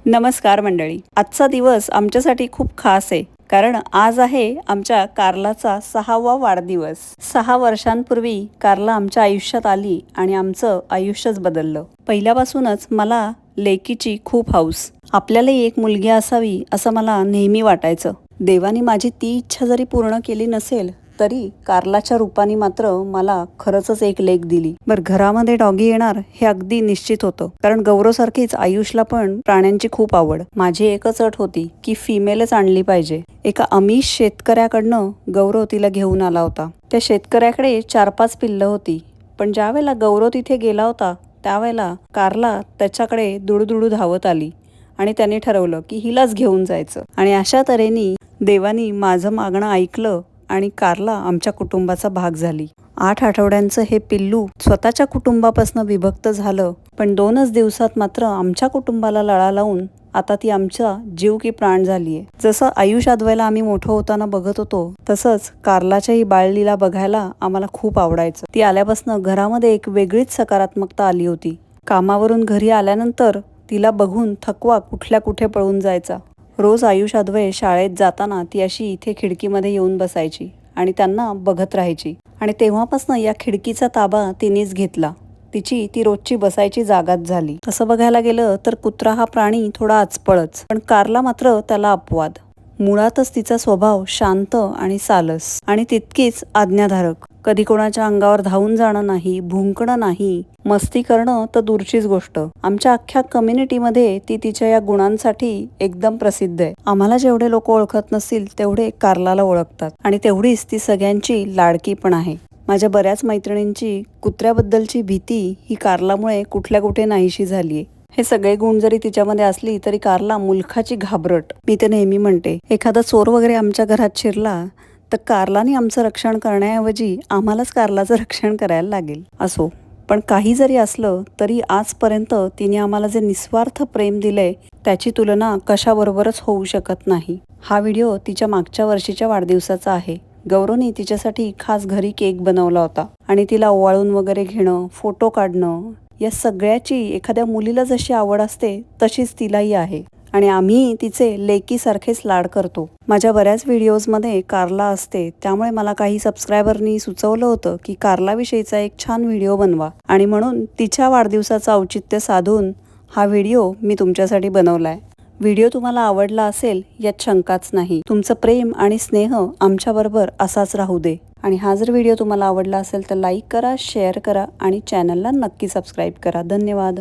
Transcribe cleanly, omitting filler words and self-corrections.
नमस्कार मंडळी. आजचा दिवस आमच्यासाठी खूप खास आहे, कारण आज आहे आमच्या कारलाचा 6वा वाढदिवस. 6 वर्षांपूर्वी कारला आमच्या आयुष्यात आली आणि आमचं आयुष्यच बदललं. पहिल्यापासूनच मला लेकीची खूप हौस. आपल्यालाही एक मुलगी असावी असं मला नेहमी वाटायचं. देवाने माझी ती इच्छा जरी पूर्ण केली नसेल तरी कारलाच्या रूपाने मात्र मला खरंच एक लेक दिली. बरं, घरामध्ये डॉगी येणार हे अगदी निश्चित होतं, कारण गौरवसारखीच आयुषला पण प्राण्यांची खूप आवड. माझी एकच अट होती की फिमेलच आणली पाहिजे. एका अमिष शेतकऱ्याकडनं गौरव तिला घेऊन आला होता. त्या शेतकऱ्याकडे 4-5 पिल्लं होती, पण ज्या वेळेला गौरव तिथे गेला होता त्यावेळेला कारला त्याच्याकडे दुडुदुडू धावत आली आणि त्याने ठरवलं की हिलाच घेऊन जायचं. आणि अशा तऱ्हेने देवानी माझं मागणं ऐकलं आणि कारला आमच्या कुटुंबाचा भाग झाली. 8 आठवड्यांचं हे पिल्लू स्वतःच्या कुटुंबापासून विभक्त झालं, पण 2च दिवसात मात्र आमच्या कुटुंबाला लळा लावून आता ती आमचा जीव की प्राण झालीये. जसं आयुष अद्वैला आम्ही मोठं होताना बघत होतो, तसंच कारलाच्याही बाळलीला बघायला आम्हाला खूप आवडायचं. ती आल्यापासून घरामध्ये एक वेगळीच सकारात्मकता आली होती. कामावरून घरी आल्यानंतर तिला बघून थकवा कुठल्या कुठे पळून जायचा. रोज आयुष अद्वै शाळेत जाताना ती अशी इथे खिडकीमध्ये येऊन बसायची आणि त्यांना बघत राहायची. आणि तेव्हापासून या खिडकीचा ताबा तिनेच घेतला. तिची ती रोजची बसायची जागाच झाली. तसं बघायला गेलं तर कुत्रा हा प्राणी थोडा आचपळच, पण कारला मात्र त्याला अपवाद. मुळातच तिचा स्वभाव शांत आणि सालस आणि तितकीच आज्ञाधारक. कधी कोणाच्या अंगावर धावून जाणं नाही, भुंकणं नाही, मस्ती करणं तर दूरचीच गोष्ट. आमच्या अख्ख्या कम्युनिटीमध्ये ती तिच्या या गुणांसाठी एकदम प्रसिद्ध आहे. आम्हाला जेवढे लोक ओळखत नसतील तेवढे कारलाला ओळखतात आणि तेवढीच ती सगळ्यांची लाडकी पण आहे. माझ्या बऱ्याच मैत्रिणींची कुत्र्याबद्दलची भीती ही कारलामुळे कुठल्या कुठे नाहीशी झालीये. हे सगळे गुण जरी तिच्यामध्ये असली तरी कारला मुलखाची घाबरट. मी ते नेहमी म्हणते, एखादा चोर वगैरे आमच्या घरात शिरला तर कारलाने आमचं रक्षण करण्याऐवजी आम्हालाच कारलाचं रक्षण करायला लागेल. असो, पण काही जरी असलं तरी आजपर्यंत तिने आम्हाला जे निस्वार्थ प्रेम दिलंय त्याची तुलना कशाबरोबरच होऊ शकत नाही. हा व्हिडिओ तिच्या मागच्या वर्षीच्या वाढदिवसाचा आहे. गौरवने तिच्यासाठी खास घरी केक बनवला होता आणि तिला ओवाळून वगैरे घेणं, फोटो काढणं, या सगळ्याची एखाद्या मुलीला जशी आवड असते तशीच तिलाही आहे. आणि आम्ही तिचे लेकीसारखेच लाड करतो. माझ्या बऱ्याच व्हिडिओजमध्ये कारला असते, त्यामुळे मला काही सबस्क्रायबरनी सुचवलं होतं की कारलाविषयीचा एक छान व्हिडिओ बनवा, आणि म्हणून तिच्या वाढदिवसाचं औचित्य साधून हा व्हिडिओ मी तुमच्यासाठी बनवलाय. व्हिडिओ तुम्हाला आवडला असेल यात शंकाच नाही. तुमचं प्रेम आणि स्नेह आमच्याबरोबर असाच राहू दे. आणि हा जर व्हिडिओ तुम्हाला आवडला असेल तर लाईक करा, शेअर करा आणि चॅनलला नक्की सबस्क्राईब करा. धन्यवाद.